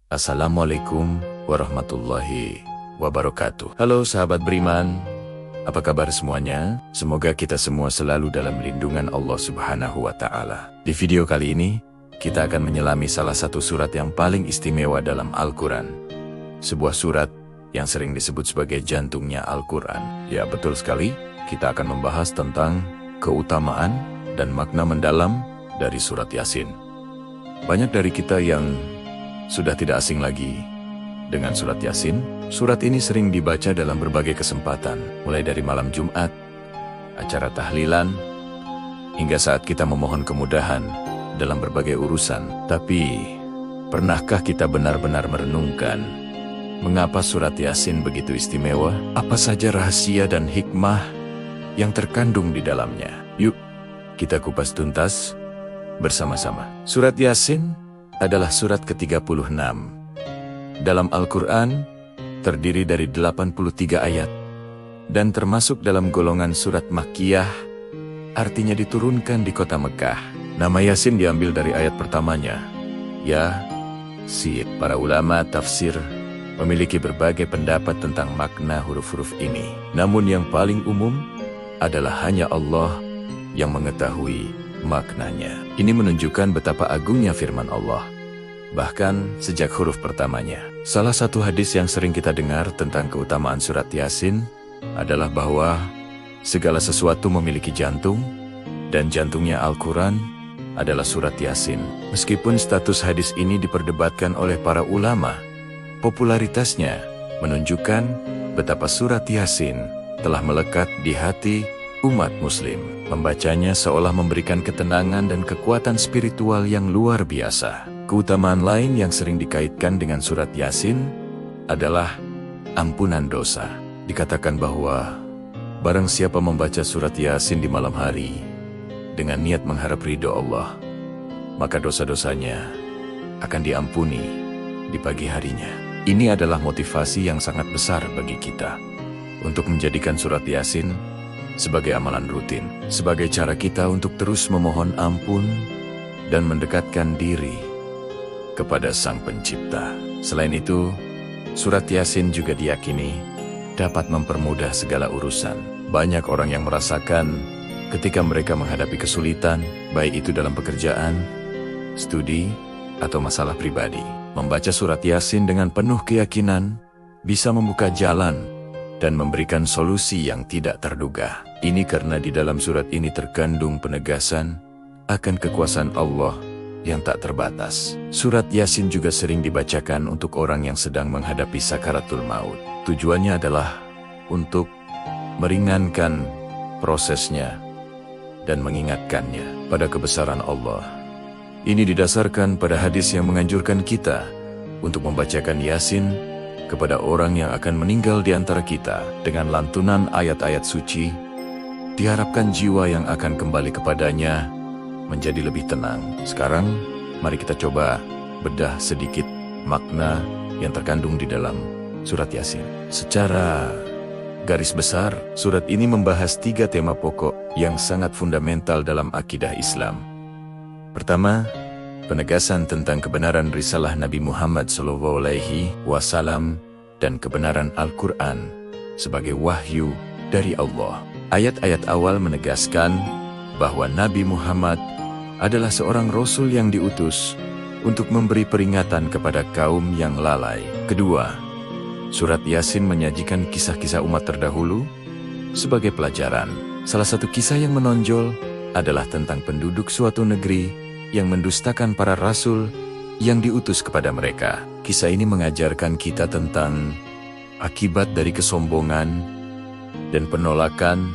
Assalamualaikum warahmatullahi wabarakatuh. Halo sahabat beriman, apa kabar semuanya? Semoga kita semua selalu dalam lindungan Allah Subhanahu wa Ta'ala. Di video kali ini, kita akan menyelami salah satu surat yang paling istimewa dalam Al-Quran. Sebuah surat yang sering disebut sebagai jantungnya Al-Quran. Ya, betul sekali, kita akan membahas tentang keutamaan dan makna mendalam dari surat Yasin. Banyak dari kita yang sudah tidak asing lagi dengan surat Yasin. Surat ini sering dibaca dalam berbagai kesempatan, mulai dari malam Jumat, acara tahlilan, hingga saat kita memohon kemudahan dalam berbagai urusan. Tapi, pernahkah kita benar-benar merenungkan mengapa surat Yasin begitu istimewa? Apa saja rahasia dan hikmah yang terkandung di dalamnya? Yuk, kita kupas tuntas bersama-sama. Surat Yasin adalah surat ke-36 dalam Al-Quran, terdiri dari 83 ayat, dan termasuk dalam golongan surat Makkiyah, artinya diturunkan di kota Mekah. Nama Yasin diambil dari ayat pertamanya, Ya-Sin. Para ulama tafsir memiliki berbagai pendapat tentang makna huruf-huruf ini. Namun yang paling umum adalah hanya Allah yang mengetahui maknanya. Ini menunjukkan betapa agungnya firman Allah, bahkan sejak huruf pertamanya. Salah satu hadis yang sering kita dengar tentang keutamaan surat Yasin adalah bahwa segala sesuatu memiliki jantung, dan jantungnya Al-Quran adalah surat Yasin. Meskipun status hadis ini diperdebatkan oleh para ulama, popularitasnya menunjukkan betapa surat Yasin telah melekat di hati umat muslim. Membacanya seolah memberikan ketenangan dan kekuatan spiritual yang luar biasa. Keutamaan lain yang sering dikaitkan dengan surat Yasin adalah ampunan dosa. Dikatakan bahwa barang siapa membaca surat Yasin di malam hari dengan niat mengharap ridho Allah, maka dosa-dosanya akan diampuni di pagi harinya. Ini adalah motivasi yang sangat besar bagi kita untuk menjadikan surat Yasin sebagai amalan rutin, sebagai cara kita untuk terus memohon ampun dan mendekatkan diri kepada Sang Pencipta. Selain itu, surat Yasin juga diyakini dapat mempermudah segala urusan. Banyak orang yang merasakan ketika mereka menghadapi kesulitan, baik itu dalam pekerjaan, studi, atau masalah pribadi. Membaca surat Yasin dengan penuh keyakinan bisa membuka jalan dan memberikan solusi yang tidak terduga. Ini karena di dalam surat ini terkandung penegasan akan kekuasaan Allah yang tak terbatas. Surat Yasin juga sering dibacakan untuk orang yang sedang menghadapi sakaratul maut. Tujuannya adalah untuk meringankan prosesnya dan mengingatkannya pada kebesaran Allah. Ini didasarkan pada hadis yang menganjurkan kita untuk membacakan Yasin kepada orang yang akan meninggal di antara kita. Dengan lantunan ayat-ayat suci, diharapkan jiwa yang akan kembali kepadanya menjadi lebih tenang. Sekarang, mari kita coba bedah sedikit makna yang terkandung di dalam surat Yasin. Secara garis besar, surat ini membahas 3 tema pokok yang sangat fundamental dalam akidah Islam. Pertama, penegasan tentang kebenaran risalah Nabi Muhammad SAW dan kebenaran Al-Quran sebagai wahyu dari Allah. Ayat-ayat awal menegaskan bahwa Nabi Muhammad adalah seorang Rasul yang diutus untuk memberi peringatan kepada kaum yang lalai. Kedua, surat Yasin menyajikan kisah-kisah umat terdahulu sebagai pelajaran. Salah satu kisah yang menonjol adalah tentang penduduk suatu negeri yang mendustakan para rasul yang diutus kepada mereka. Kisah ini mengajarkan kita tentang akibat dari kesombongan dan penolakan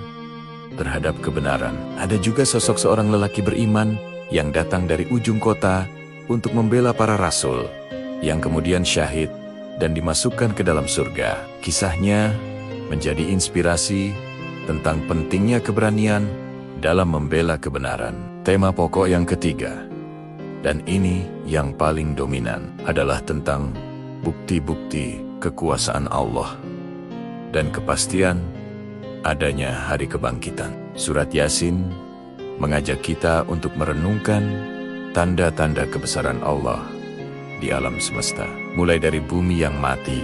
terhadap kebenaran. Ada juga sosok seorang lelaki beriman yang datang dari ujung kota untuk membela para rasul, yang kemudian syahid dan dimasukkan ke dalam surga. Kisahnya menjadi inspirasi tentang pentingnya keberanian dalam membela kebenaran. Tema pokok yang ketiga, dan ini yang paling dominan, adalah tentang bukti-bukti kekuasaan Allah dan kepastian adanya hari kebangkitan. Surat Yasin mengajak kita untuk merenungkan tanda-tanda kebesaran Allah di alam semesta. mulai dari bumi yang mati,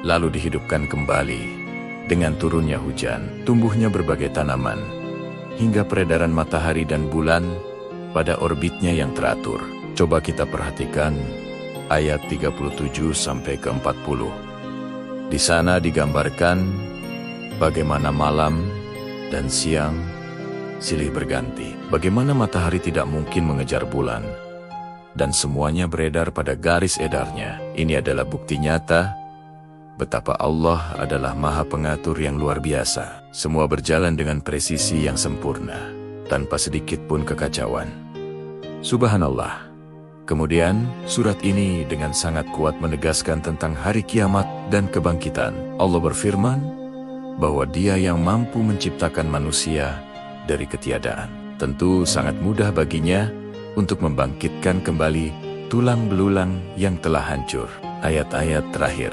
lalu dihidupkan kembali dengan turunnya hujan, tumbuhnya berbagai tanaman, hingga peredaran matahari dan bulan pada orbitnya yang teratur. Coba kita perhatikan ayat 37 sampai ke 40. Di sana digambarkan bagaimana malam dan siang silih berganti, bagaimana matahari tidak mungkin mengejar bulan, dan semuanya beredar pada garis edarnya. Ini adalah bukti nyata betapa Allah adalah Maha Pengatur yang luar biasa. Semua berjalan dengan presisi yang sempurna, tanpa sedikit pun kekacauan. Subhanallah. Kemudian, surat ini dengan sangat kuat menegaskan tentang hari kiamat dan kebangkitan. Allah berfirman bahwa Dia yang mampu menciptakan manusia dari ketiadaan. Tentu sangat mudah baginya untuk membangkitkan kembali tulang belulang yang telah hancur. Ayat-ayat terakhir,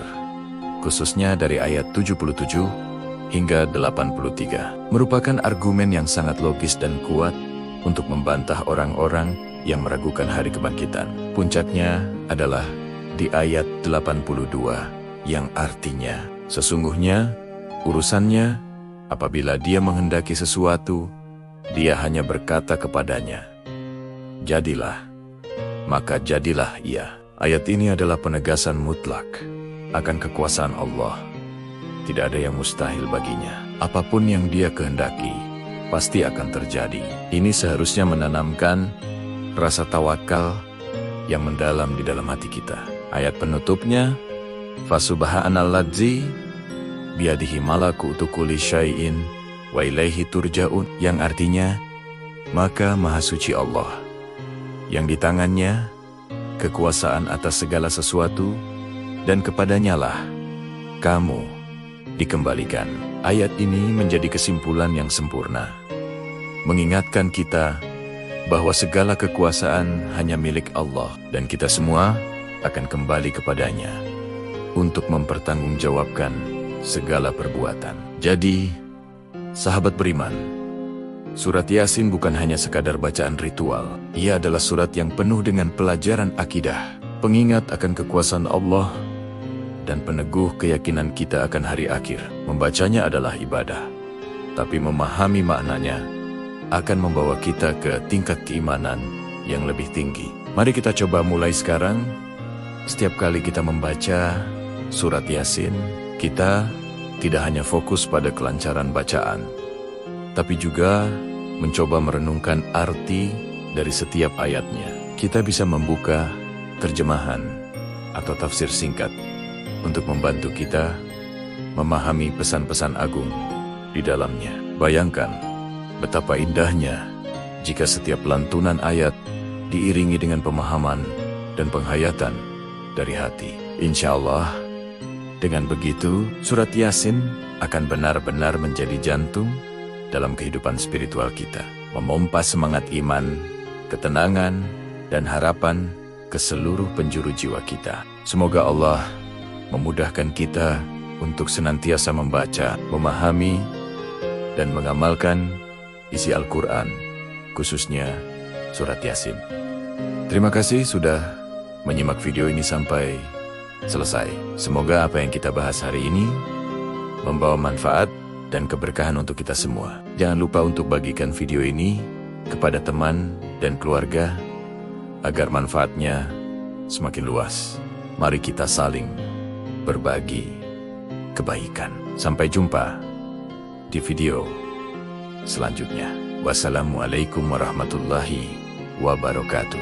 khususnya dari ayat 77 hingga 83, merupakan argumen yang sangat logis dan kuat untuk membantah orang-orang yang meragukan hari kebangkitan. Puncaknya adalah di ayat 82 yang artinya, sesungguhnya urusannya apabila Dia menghendaki sesuatu, Dia hanya berkata kepadanya, jadilah, maka jadilah ia. Ayat ini adalah penegasan mutlak akan kekuasaan Allah. Tidak ada yang mustahil baginya. Apapun yang Dia kehendaki, pasti akan terjadi. Ini seharusnya menanamkan rasa tawakal yang mendalam di dalam hati kita. Ayat penutupnya, Fasubhanalladzi biadihi malakutu kulli syai'in wa ilaihi turja'un, yang artinya, maka Maha Suci Allah, yang di tangannya kekuasaan atas segala sesuatu, dan kepadanya lah kamu dikembalikan. Ayat ini menjadi kesimpulan yang sempurna, mengingatkan kita bahwa segala kekuasaan hanya milik Allah, dan kita semua akan kembali kepadanya untuk mempertanggungjawabkan segala perbuatan. Jadi, sahabat beriman, surat Yasin bukan hanya sekadar bacaan ritual. Ia adalah surat yang penuh dengan pelajaran akidah, pengingat akan kekuasaan Allah, dan peneguh keyakinan kita akan hari akhir. Membacanya adalah ibadah, tapi memahami maknanya akan membawa kita ke tingkat keimanan yang lebih tinggi. Mari kita coba mulai sekarang. Setiap kali kita membaca surat Yasin, kita tidak hanya fokus pada kelancaran bacaan, tapi juga mencoba merenungkan arti dari setiap ayatnya. Kita bisa membuka terjemahan atau tafsir singkat untuk membantu kita memahami pesan-pesan agung di dalamnya. Bayangkan betapa indahnya jika setiap lantunan ayat diiringi dengan pemahaman dan penghayatan dari hati. Insya Allah, dengan begitu, surat Yasin akan benar-benar menjadi jantung dalam kehidupan spiritual kita, memompa semangat iman, ketenangan, dan harapan ke seluruh penjuru jiwa kita. Semoga Allah memudahkan kita untuk senantiasa membaca, memahami, dan mengamalkan isi Al-Quran, khususnya surat Yasin. Terima kasih sudah menyimak video ini sampai selesai. Semoga apa yang kita bahas hari ini membawa manfaat dan keberkahan untuk kita semua. Jangan lupa untuk bagikan video ini kepada teman dan keluarga agar manfaatnya semakin luas. Mari kita saling berbagi kebaikan. Sampai jumpa di video selanjutnya. Wassalamualaikum warahmatullahi wabarakatuh.